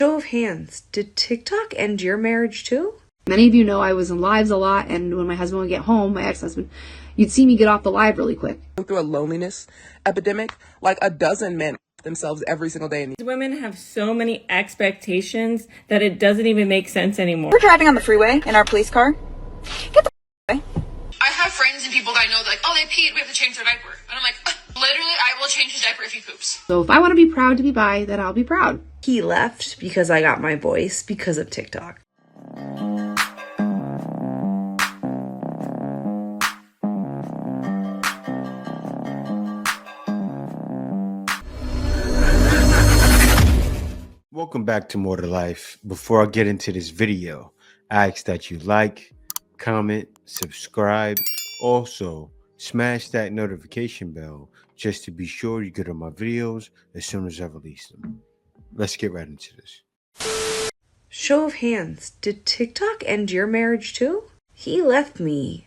Show of hands, did TikTok end your marriage too? Many of you know I was in lives a lot, and when my husband would get home, my ex-husband, you'd see me get off the live really quick. Through a loneliness epidemic, like a dozen men themselves every single day. These women have so many expectations that it doesn't even make sense anymore. We're driving on the freeway in our police car. Get the away. I have friends and people that I know that, like, oh, they peed, we have to change their diaper. And I'm like, literally, I will change his diaper if he poops. So if I want to be proud to be bi, then I'll be proud. He left because I got my voice because of TikTok. Welcome back to More to Life. Before I get into this video, I ask that you like, comment, subscribe. Also, smash that notification bell just to be sure you get all my videos as soon as I release them. Let's get right into this. Show of hands, did TikTok end your marriage too? He left me.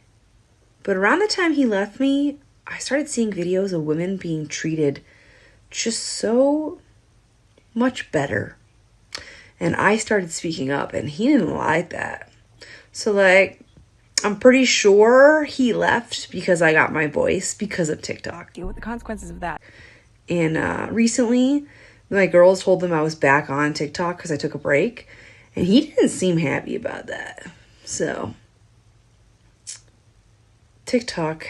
But around the time he left me, I started seeing videos of women being treated just so much better. And I started speaking up, and he didn't like that. So, I'm pretty sure he left because I got my voice because of TikTok. Deal with the consequences of that. And recently, my girls told them I was back on TikTok because I took a break. And he didn't seem happy about that. So, TikTok,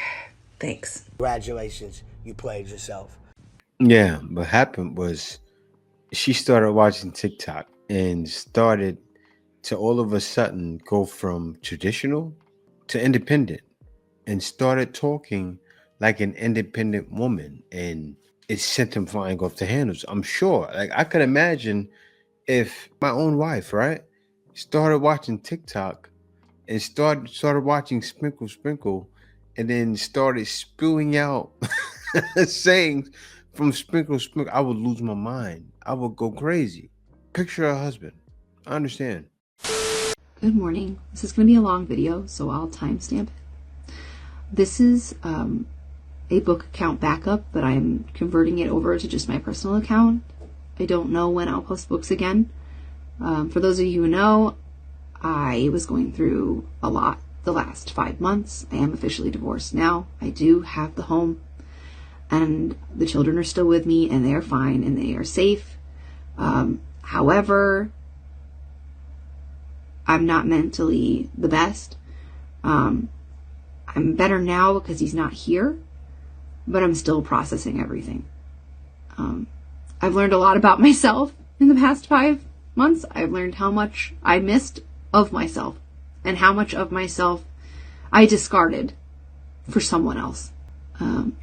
thanks. Congratulations, you played yourself. Yeah, what happened was she started watching TikTok and started to all of a sudden go from traditional to independent and started talking like an independent woman, and it sent him flying off the handles. I'm sure. I could imagine if my own wife, right, started watching TikTok and started watching Sprinkle Sprinkle and then started spewing out sayings from Sprinkle Sprinkle, I would lose my mind. I would go crazy. Picture her husband. I understand. Good morning. This is going to be a long video, so I'll timestamp it. This is a book account backup, but I'm converting it over to just my personal account. I don't know when I'll post books again. For those of you who know, I was going through a lot the last 5 months. I am officially divorced now. I do have the home, and the children are still with me, and they are fine, and they are safe. However, I'm not mentally the best. I'm better now because he's not here, but I'm still processing everything. I've learned a lot about myself in the past 5 months. I've learned how much I missed of myself and how much of myself I discarded for someone else.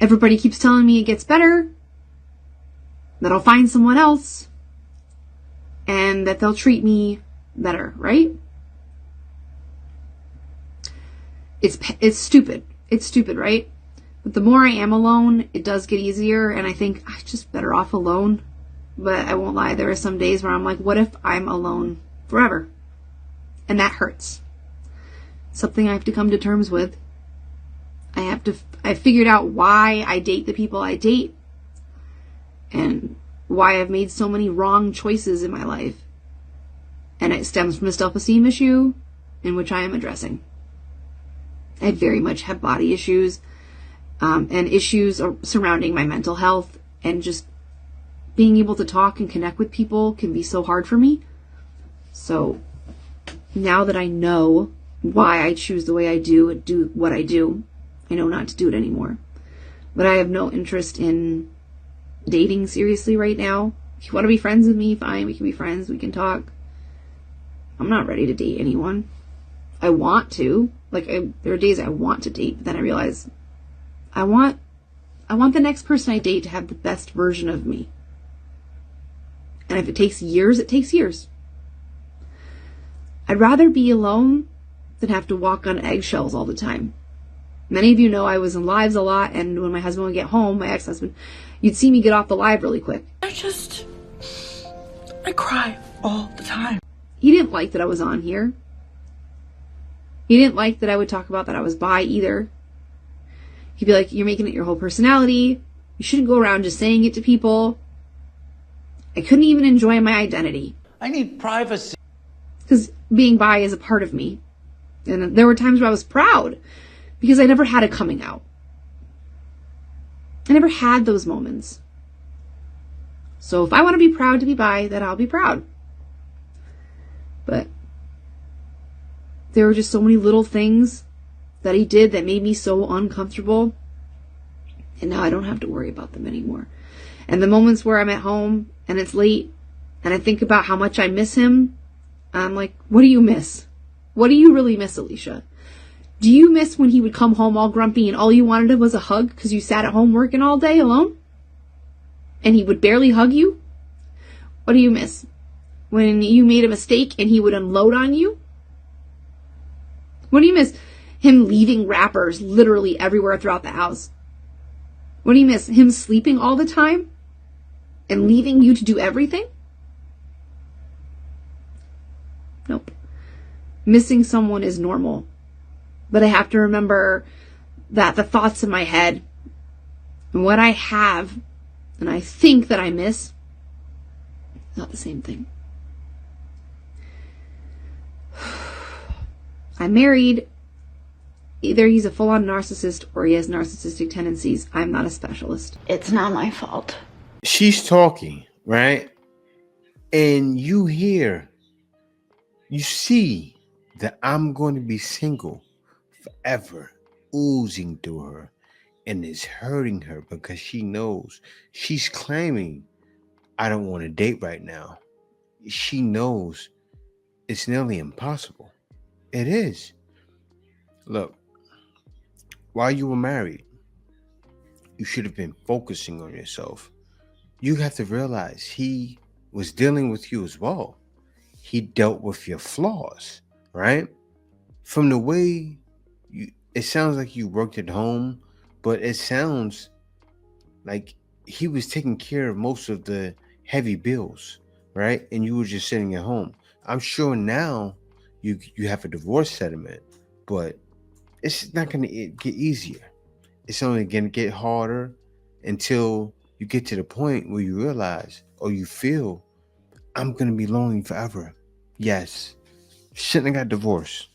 Everybody keeps telling me it gets better, that I'll find someone else, and that they'll treat me better, right? It's stupid. It's stupid, right? But the more I am alone, it does get easier, and I think I'm just better off alone. But I won't lie, there are some days where I'm like, what if I'm alone forever? And that hurts. Something I have to come to terms with. I figured out why I date the people I date, and why I've made so many wrong choices in my life. And it stems from a self-esteem issue in which I am addressing. I very much have body issues, and issues surrounding my mental health, and just being able to talk and connect with people can be so hard for me. So now that I know why I choose the way I do and do what I do, I know not to do it anymore. But I have no interest in dating seriously right now. If you want to be friends with me, fine, we can be friends, we can talk. I'm not ready to date anyone. I want to. There are days I want to date, but then I realize I want the next person I date to have the best version of me. And if it takes years, it takes years. I'd rather be alone than have to walk on eggshells all the time. Many of you know I was in lives a lot, and when my husband would get home, my ex-husband, you'd see me get off the live really quick. I cry all the time. He didn't like that I was on here. He didn't like that I would talk about that I was bi either. He'd be like, you're making it your whole personality. You shouldn't go around just saying it to people. I couldn't even enjoy my identity. I need privacy. Because being bi is a part of me. And there were times where I was proud because I never had a coming out. I never had those moments. So if I want to be proud to be bi, then I'll be proud. But there were just so many little things that he did that made me so uncomfortable. And now I don't have to worry about them anymore. And the moments where I'm at home and it's late and I think about how much I miss him, I'm like, what do you miss? What do you really miss, Alicia? Do you miss when he would come home all grumpy and all you wanted was a hug because you sat at home working all day alone? And he would barely hug you? What do you miss? When you made a mistake and he would unload on you? What do you miss? Him leaving wrappers literally everywhere throughout the house. What do you miss? Him sleeping all the time and leaving you to do everything? Nope. Missing someone is normal. But I have to remember that the thoughts in my head and what I have and I think that I miss, not the same thing. I'm married. Either he's a full-on narcissist or he has narcissistic tendencies. I'm not a specialist. It's not my fault. She's talking, right? And you see that I'm going to be single forever oozing through her, and it's hurting her because she knows she's claiming I don't want to date right now. She knows it's nearly impossible. It is. Look, while you were married, you should have been focusing on yourself. You have to realize he was dealing with you as well. He dealt with your flaws, right? From the way it sounds like you worked at home, but it sounds like he was taking care of most of the heavy bills, right? And you were just sitting at home. I'm sure now you have a divorce settlement, but it's not going to get easier. It's only going to get harder until you get to the point where you realize or you feel, I'm going to be lonely forever. Yes. Shouldn't have got divorced.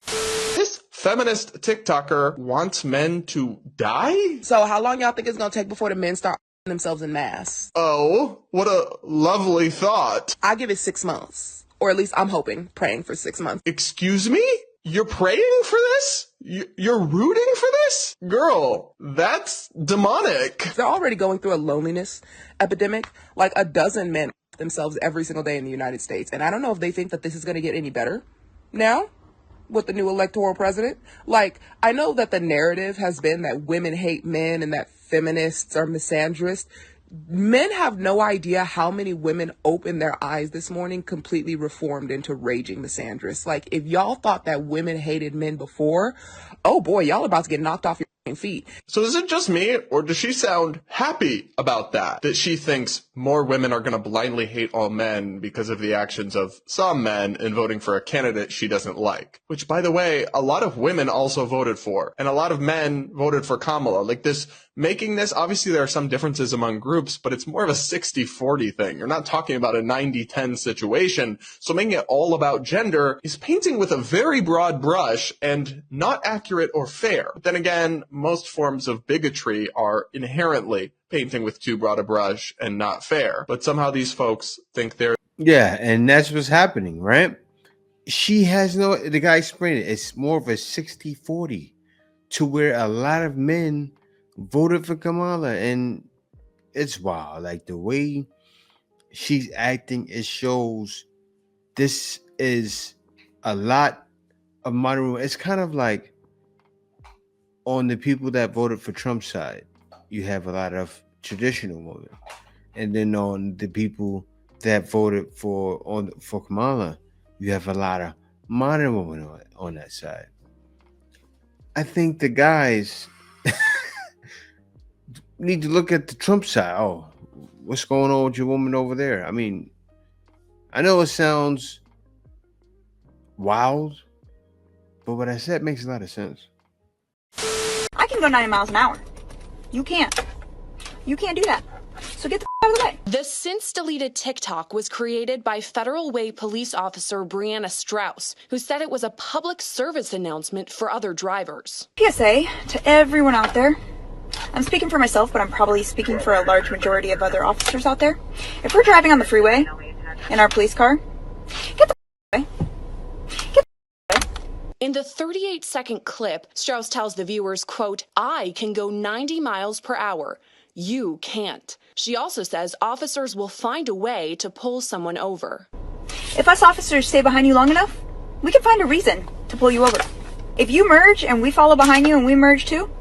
This feminist TikToker wants men to die? So how long y'all think it's gonna take before the men start themselves in mass? Oh, what a lovely thought. I give it 6 months. Or at least I'm hoping, praying for 6 months. Excuse me? You're praying for this? You're rooting for this? Girl, that's demonic. They're already going through a loneliness epidemic. Like a dozen men themselves every single day in the United States. And I don't know if they think that this is going to get any better now with the new electoral president. Like, I know that the narrative has been that women hate men and that feminists are misandrist. Men have no idea how many women opened their eyes this morning completely reformed into raging misandrists. Like, if y'all thought that women hated men before, oh boy, y'all about to get knocked off your feet. So is it just me, or does she sound happy about that? That she thinks more women are going to blindly hate all men because of the actions of some men in voting for a candidate she doesn't like? Which, by the way, a lot of women also voted for, and a lot of men voted for Kamala. Like this, making this, obviously there are some differences among groups, but it's more of a 60-40 thing. You're not talking about a 90-10 situation. So making it all about gender is painting with a very broad brush and not accurate or fair. But then again, most forms of bigotry are inherently painting with too broad a brush and not fair. But somehow these folks think they're... Yeah, and that's what's happening, right? She has the guy explained it. It's more of a 60-40 to where a lot of men voted for Kamala, and it's wild. Like the way she's acting, it shows this is a lot of modern. It's kind of like on the people that voted for Trump's side, you have a lot of traditional women, and then on the people that voted for Kamala, you have a lot of modern women on that side. I think the guys need to look at the Trump side. Oh, what's going on with your woman over there? I mean, I know it sounds wild, but what I said makes a lot of sense. I can go 90 miles an hour. You can't. You can't do that. So so get the out of the way. The since-deleted TikTok was created by Federal Way police officer Brianna Strauss, who said it was a public service announcement for other drivers. PSA to everyone out there. I'm speaking for myself, but I'm probably speaking for a large majority of other officers out there. If we're driving on the freeway in our police car, get the away. Get the away. In the 38-second clip, Strauss tells the viewers, quote, "I can go 90 miles per hour. You can't." She also says officers will find a way to pull someone over. If us officers stay behind you long enough, we can find a reason to pull you over. If you merge and we follow behind you and we merge too,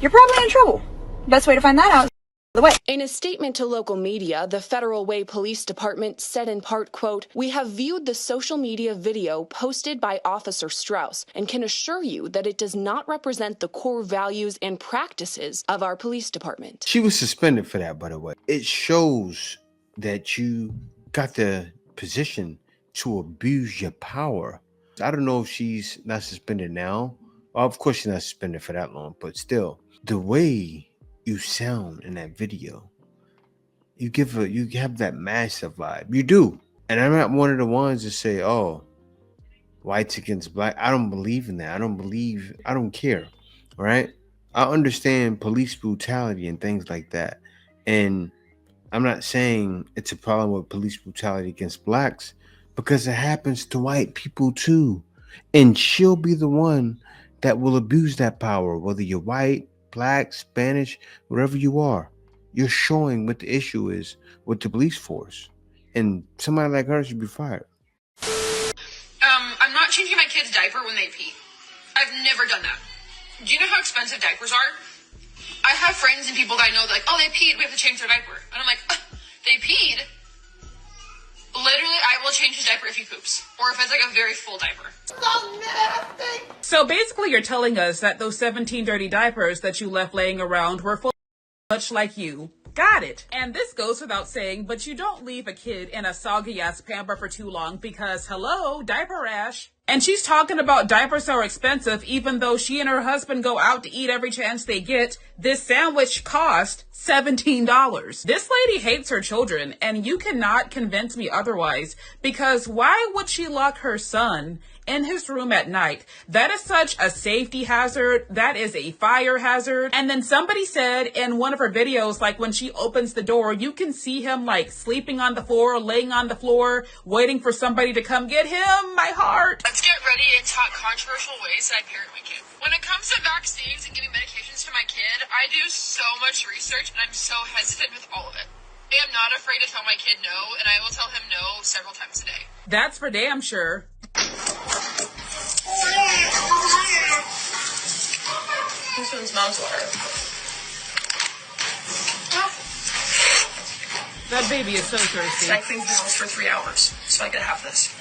you're probably in trouble. Best way to find that out is the way. In a statement to local media, the Federal Way Police Department said in part, quote, "We have viewed the social media video posted by Officer Strauss and can assure you that it does not represent the core values and practices of our police department." She was suspended for that, by the way. It shows that you got the position to abuse your power. I don't know if she's not suspended now. Well, of course she's not suspended for that long, but still, the way you sound in that video, you have that massive vibe. You do. And I'm not one of the ones to say, oh, whites against black. I don't believe in that. I don't care. All right. I understand police brutality and things like that. And I'm not saying it's a problem with police brutality against blacks, because it happens to white people too. And she'll be the one that will abuse that power, whether you're white, black, Spanish, wherever you are. You're showing what the issue is with the police force. And somebody like her should be fired. I'm not changing my kid's diaper when they pee. I've never done that. Do you know how expensive diapers are? I have friends and people that I know that like, oh, they peed, we have to change their diaper. And I'm like, they peed? Literally, I will change his diaper if he poops. Or if it's like a very full diaper. So basically you're telling us that those 17 dirty diapers that you left laying around were full, much like you. Got it. And this goes without saying, but you don't leave a kid in a soggy ass pamper for too long because, hello, diaper rash. And she's talking about diapers are expensive, even though she and her husband go out to eat every chance they get. This sandwich cost $17. This lady hates her children, and you cannot convince me otherwise, because why would she lock her son in his room at night? That is such a safety hazard. That is a fire hazard. And then somebody said in one of her videos, like when she opens the door, you can see him like sleeping on the floor, laying on the floor, waiting for somebody to come get him. My heart. Let's get ready and talk controversial ways that I parent my kid. When it comes to vaccines and giving medications to my kid, I do so much research and I'm so hesitant with all of it. I am not afraid to tell my kid no, and I will tell him no several times a day. That's for damn sure. This one's mom's water. That baby is so thirsty. I cleaned the house for 3 hours, so I could have this.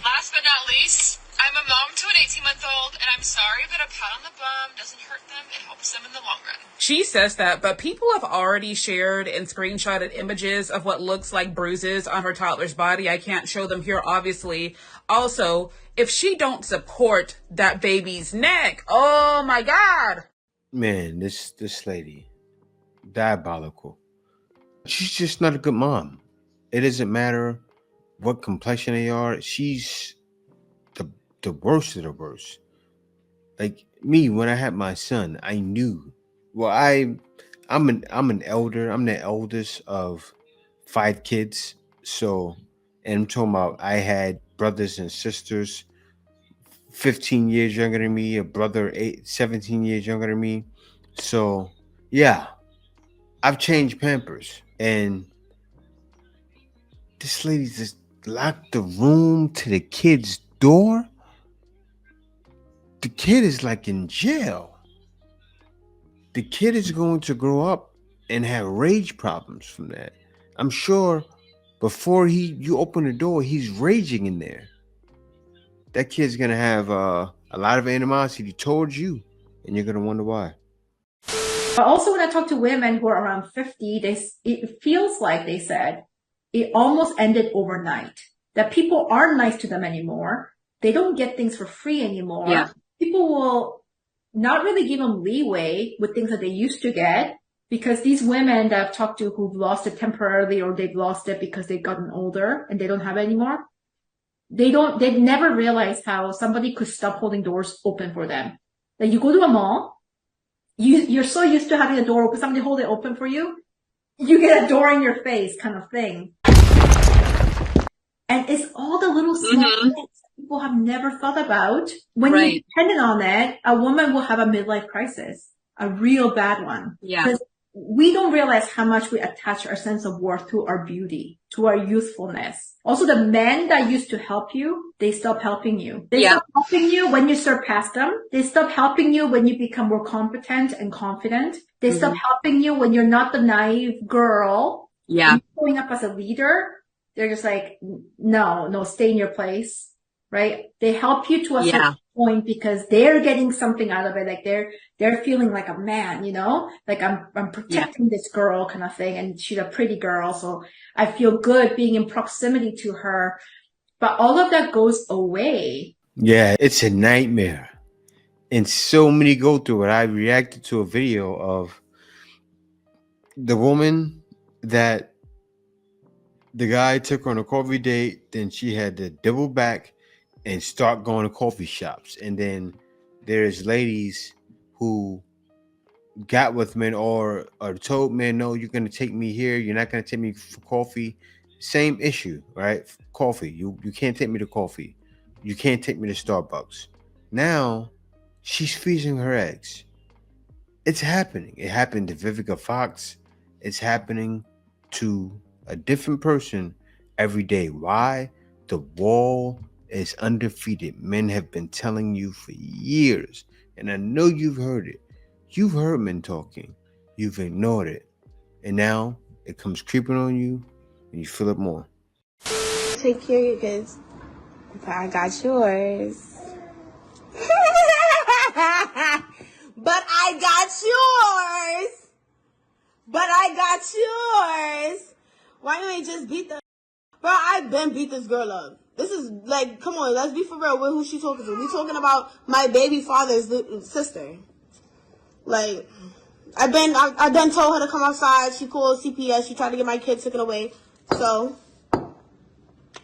Last but not least, I'm a mom to an 18-month-old, and I'm sorry, but a pat on the bum doesn't hurt them. It helps them in the long run. She says that, but people have already shared and screenshotted images of what looks like bruises on her toddler's body. I can't show them here, obviously. Also, if she don't support that baby's neck, oh my God. Man, this lady, diabolical. She's just not a good mom. It doesn't matter what complexion they are. She's the worst of the worst. Like me, when I had my son, I knew. Well, I'm an elder. I'm the eldest of 5 kids. So, and I'm talking about I had brothers and sisters 15 years younger than me, a brother 17 years younger than me. So, yeah, I've changed Pampers, and this lady just locked the room to the kid's door. The kid is like in jail. The kid is going to grow up and have rage problems from that. I'm sure before you open the door, he's raging in there. That kid's going to have a lot of animosity towards you, and you're going to wonder why. But also when I talk to women who are around 50, it feels like they said it almost ended overnight. That people aren't nice to them anymore. They don't get things for free anymore. Yeah. People will not really give them leeway with things that they used to get Because these women that I've talked to who've lost it temporarily or they've lost it because they've gotten older and they don't have it anymore, they've never realized how somebody could stop holding doors open for them. Like you go to a mall, you're so used to having a door open, somebody hold it open for you, you get a door in your face kind of thing. And it's all the little small things that people have never thought about. When you're dependent on it, a woman will have a midlife crisis, a real bad one. Yeah. Because we don't realize how much we attach our sense of worth to our beauty, to our youthfulness. Also, the men that used to help you, they stop helping you. They stop helping you when you surpass them. They stop helping you when you become more competent and confident. They stop helping you when you're not the naive girl. Yeah. Showing up as a leader. They're just like, no, stay in your place, right? They help you to a certain point because they're getting something out of it. Like they're feeling like a man, you know, like I'm protecting this girl kind of thing. And she's a pretty girl. So I feel good being in proximity to her, but all of that goes away. Yeah, it's a nightmare. And so many go through it. I reacted to a video of the woman that the guy took her on a coffee date, then she had to double back and start going to coffee shops. And then there's ladies who got with men or told men, no, you're going to take me here. You're not going to take me for coffee. Same issue, right? Coffee. You can't take me to coffee. You can't take me to Starbucks. Now she's freezing her eggs. It's happening. It happened to Vivica Fox. It's happening to a different person every day. Why? The wall is undefeated. Men have been telling you for years, and I know you've heard it. You've heard men talking. You've ignored it. And now it comes creeping on you, and you feel it more. Take care of your kids, but I got yours. But I got yours. But I got yours. Why you ain't just beat the... Bro, I been beat this girl up. This is like, come on, let's be for real with who she talking to. We talking about my baby father's sister. Like, I done told her to come outside. She called CPS. She tried to get my kid taken away. So,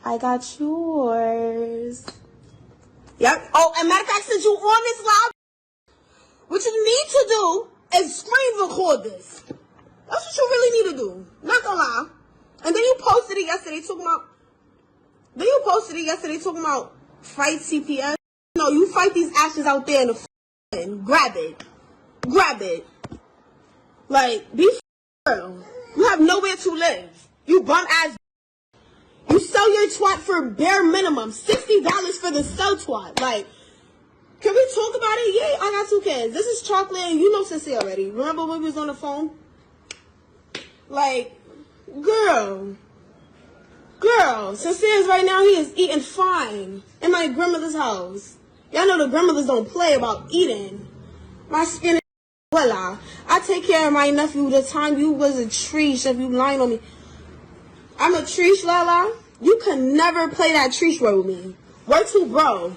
I got yours. Yep. Oh, and matter of fact, since you on this live, what you need to do is screen record this. That's what you really need to do. Not gonna lie. And then you posted it yesterday talking about fight CPS. No, you fight these ashes out there in the grab it. Like, be real. You have nowhere to live. You bum ass. You sell your twat for bare minimum $60 for the sell twat. Like, can we talk about it? Yeah, I got 2 kids. This is Chocolate, and you know Sissy already. Remember when we was on the phone? Like, girl, Sincere's right now, he is eating fine in my grandmother's house. Y'all know the grandmothers don't play about eating. My skin is voila. I take care of my nephew the time you was a treesh if you lying on me. I'm a treesh, Lala. You can never play that treesh role with me. We're too bro.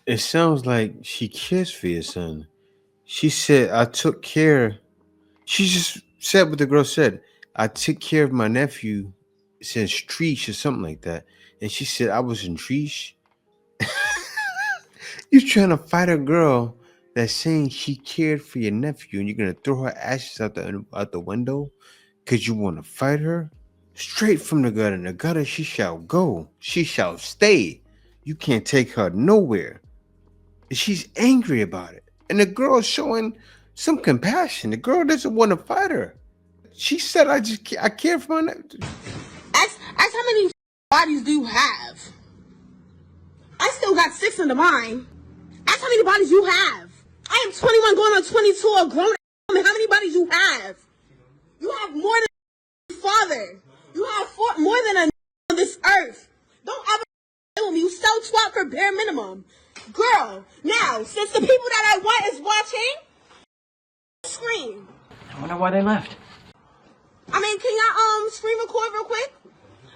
It sounds like she cares for your son. She said, I took care. She just said what the girl said. I took care of my nephew since Treesh or something like that. And she said, I was in Treesh. You're trying to fight a girl that's saying she cared for your nephew, and you're going to throw her ashes out the window because you want to fight her? Straight from the gutter. In the gutter, she shall go. She shall stay. You can't take her nowhere. And she's angry about it. And the girl's showing some compassion. The girl doesn't want to fight her. She said, I care for my nephew. Ask how many bodies do you have? I still got 6 in the mine. Ask how many bodies you have. I am 21 going on 22, a grown woman. How many bodies you have? You have more than a father. You have more than a on this earth. Don't ever with me. You sell twat for bare minimum. Girl, now, since the people that I want is watching, scream. I wonder why they left. I mean, can y'all screen record real quick?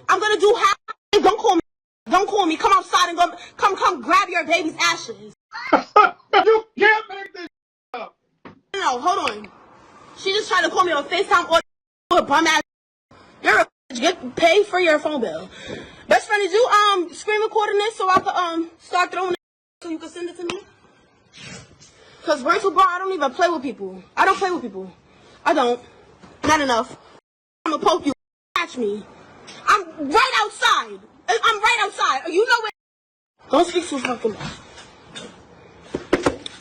I'm gonna do half. Don't call me. Don't call me. Come outside and come grab your baby's ashes. You can't make this up. No, hold on. She just tried to call me on FaceTime or bum ass. You're a bitch. Get paid for your phone bill. Best friend, did you screen recording this so I could start throwing it so you can send it to me? Cause Virtual Bar, I don't even play with people. I don't play with people. I don't. Not enough. I'm gonna poke you. Catch me. I'm right outside. I'm right outside. You know where. Don't speak too fucking much.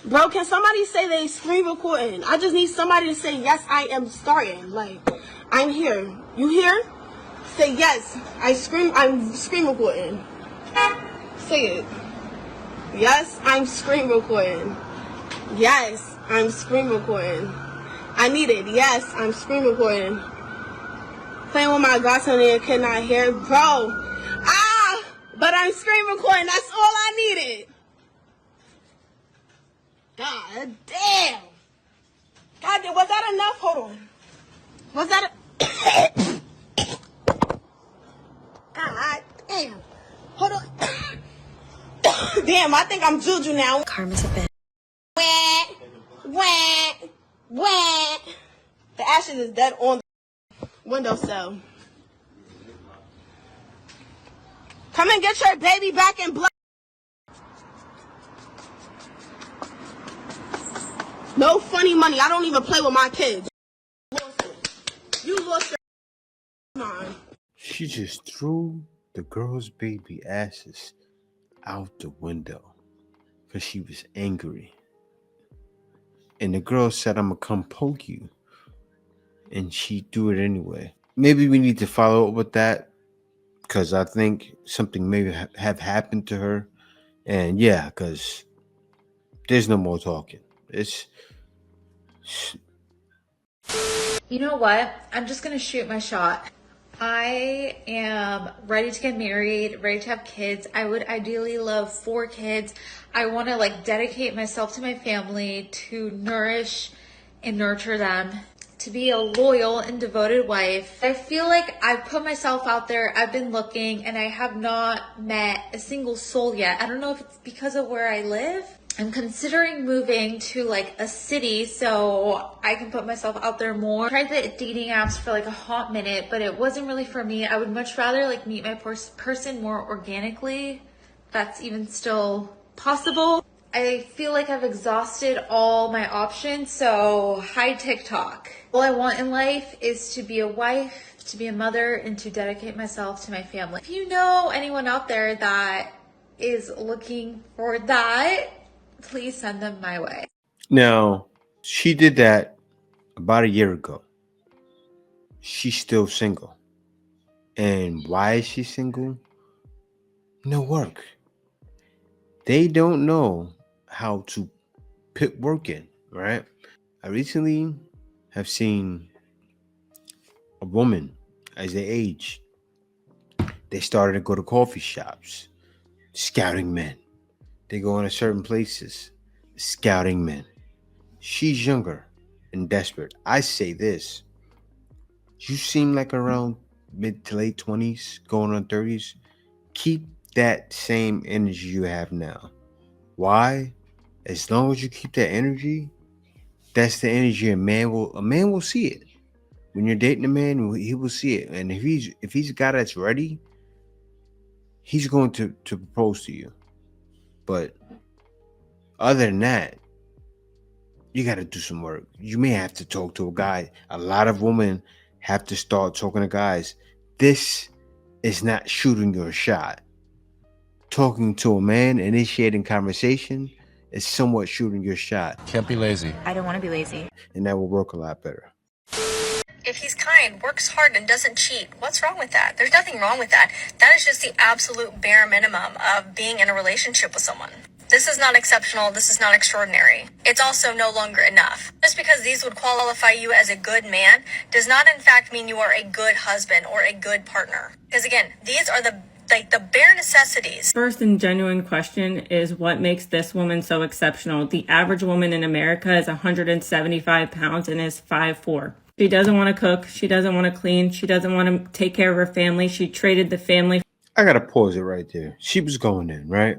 Bro, can somebody say they screen recording? I just need somebody to say, yes, I am starting. Like, I'm here. You here? Say, yes, I'm screen recording. Say it. Yes, I'm screen recording. Yes, I'm screen recording. I need it. Yes, I'm screen recording. Playing with my godson and cannot hear. Bro. But I'm screen recording. That's all I needed. God damn. God damn. Was that enough? Hold on. Was that God damn. Hold on. Damn, I think I'm Juju now. Karma's a bitch. Wah. The ashes is dead on the windowsill. Come and get your baby back in blood. No funny money. I don't even play with my kids. You lost your mind. She just threw the girl's baby ashes out the window because she was angry. And the girl said, I'm going to come poke you. And she threw it anyway. Maybe we need to follow up with that because I think something may have happened to her. And yeah, because there's no more talking. You know what? I'm just gonna shoot my shot. I am ready to get married, ready to have kids. I would ideally love 4 kids. I want to dedicate myself to my family, to nourish and nurture them, to be a loyal and devoted wife. I feel like I've put myself out there. I've been looking and I have not met a single soul yet. I don't know if it's because of where I live. I'm considering moving to a city so I can put myself out there more. I tried the dating apps for a hot minute, but it wasn't really for me. I would much rather meet my person more organically. That's even still possible. I feel like I've exhausted all my options, so hi TikTok. All I want in life is to be a wife, to be a mother, and to dedicate myself to my family. If you know anyone out there that is looking for that, please send them my way. Now, she did that about a year ago. She's still single. And why is she single? No work. They don't know how to put work in, right? I recently have seen a woman as they age. They started to go to coffee shops, scouting men. They go into certain places, scouting men. She's younger and desperate. I say this. You seem like around mid to late 20s, going on 30s. Keep that same energy you have now. Why? As long as you keep that energy, that's the energy a man will see it. When you're dating a man, he will see it. And if he's a guy that's ready, he's going to propose to you. But other than that, you got to do some work. You may have to talk to a guy. A lot of women have to start talking to guys. This is not shooting your shot. Talking to a man, initiating conversation is somewhat shooting your shot. Can't be lazy. I don't want to be lazy. And that will work a lot better. If he's kind, works hard, and doesn't cheat, what's wrong with that? There's nothing wrong with that. That is just the absolute bare minimum of being in a relationship with someone. This is not exceptional. This is not extraordinary. It's also no longer enough. Just because these would qualify you as a good man does not in fact mean you are a good husband or a good partner. Because again, these are the bare necessities. First and genuine question is what makes this woman so exceptional? The average woman in America is 175 pounds and is 5'4". She doesn't want to cook. She doesn't want to clean. She doesn't want to take care of her family. She traded the family. I got to pause it right there. She was going in, right?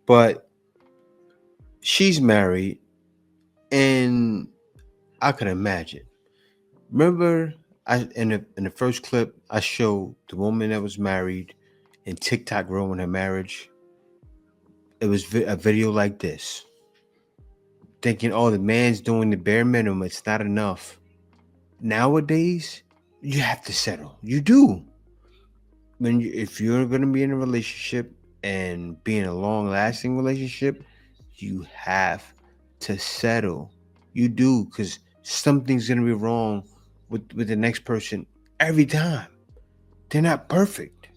But she's married, and I can imagine Remember, in the first clip, I showed the woman that was married and TikTok ruined her marriage. It was a video like this, thinking, "Oh, the man's doing the bare minimum. It's not enough." Nowadays, you have to settle. You do. If you're going to be in a relationship and be in a long-lasting relationship, you have to settle. You do, because something's going to be wrong with the next person every time. They're not perfect.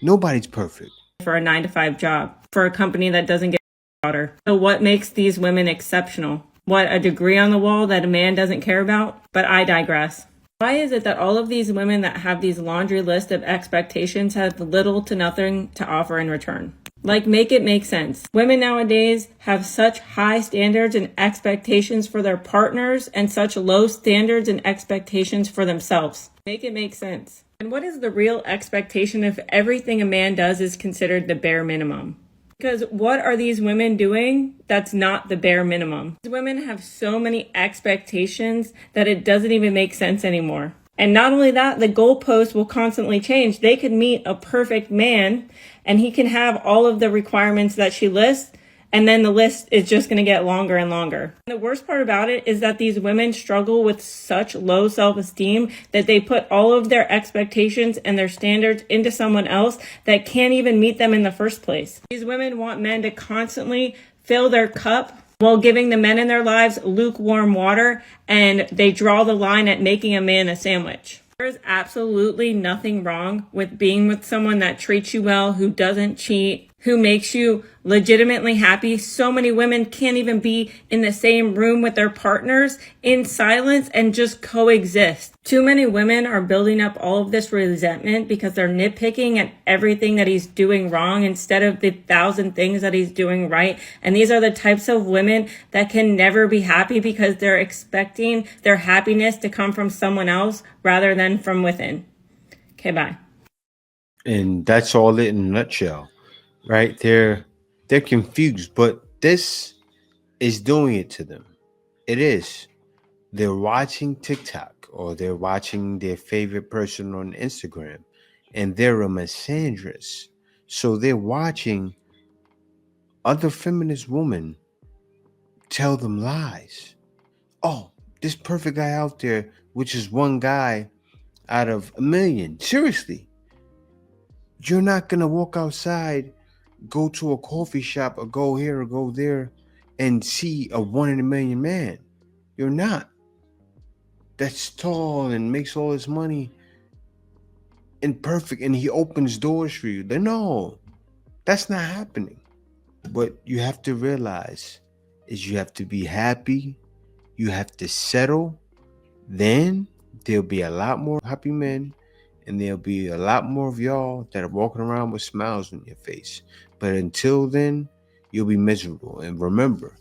Nobody's perfect. For a 9-to-5 job, for a company that doesn't get water. So what makes these women exceptional? What, a degree on the wall that a man doesn't care about? But I digress. Why is it that all of these women that have these laundry list of expectations have little to nothing to offer in return? Like, make it make sense. Women nowadays have such high standards and expectations for their partners and such low standards and expectations for themselves. Make it make sense. And what is the real expectation if everything a man does is considered the bare minimum? Because what are these women doing that's not the bare minimum? These women have so many expectations that it doesn't even make sense anymore. And not only that, the goalposts will constantly change. They could meet a perfect man and he can have all of the requirements that she lists, and then the list is just going to get longer and longer. And the worst part about it is that these women struggle with such low self-esteem that they put all of their expectations and their standards into someone else that can't even meet them in the first place. These women want men to constantly fill their cup while giving the men in their lives lukewarm water, and they draw the line at making a man a sandwich. There is absolutely nothing wrong with being with someone that treats you well, who doesn't cheat, who makes you legitimately happy. So many women can't even be in the same room with their partners in silence and just coexist. Too many women are building up all of this resentment because they're nitpicking at everything that he's doing wrong instead of the 1,000 things that he's doing right. And these are the types of women that can never be happy because they're expecting their happiness to come from someone else rather than from within. Okay, bye. And that's all it in a nutshell, right? They're confused, but this is doing it to them. It is. They're watching TikTok or they're watching their favorite person on Instagram, and they're a misandrist. So they're watching other feminist women tell them lies. Oh, this perfect guy out there, which is one guy out of a million. Seriously. You're not going to walk outside, go to a coffee shop or go here or go there and see a 1 in a million man. You're not. That's tall and makes all his money and perfect, and he opens doors for you. No, that's not happening. What you have to realize is you have to be happy. You have to settle. Then there'll be a lot more happy men, and there'll be a lot more of y'all that are walking around with smiles on your face. But until then, you'll be miserable. And remember,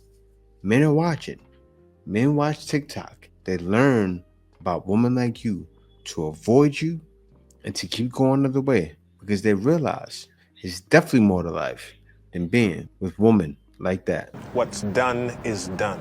men are watching. Men watch TikTok. They learn about women like you to avoid you and to keep going the other way, because they realize it's definitely more to life than being with women like that. What's done is done.